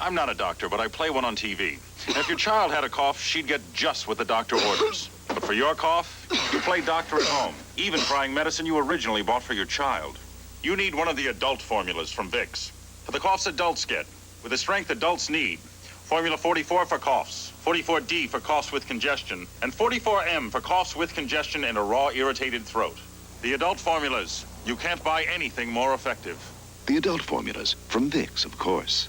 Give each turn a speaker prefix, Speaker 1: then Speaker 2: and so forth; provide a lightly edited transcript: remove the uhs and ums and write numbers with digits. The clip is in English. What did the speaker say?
Speaker 1: I'm not a doctor, but I play one on TV. And if your child had a cough, she'd get just what the doctor orders. But for your cough, you play doctor at home, even trying medicine you originally bought for your child. You need one of the adult formulas from Vicks. For the coughs adults get, with the strength adults need. Formula 44 for coughs, 44D for coughs with congestion, and 44M for coughs with congestion and a raw, irritated throat. The adult formulas. You can't buy anything more effective.
Speaker 2: The adult formulas from Vicks, of course.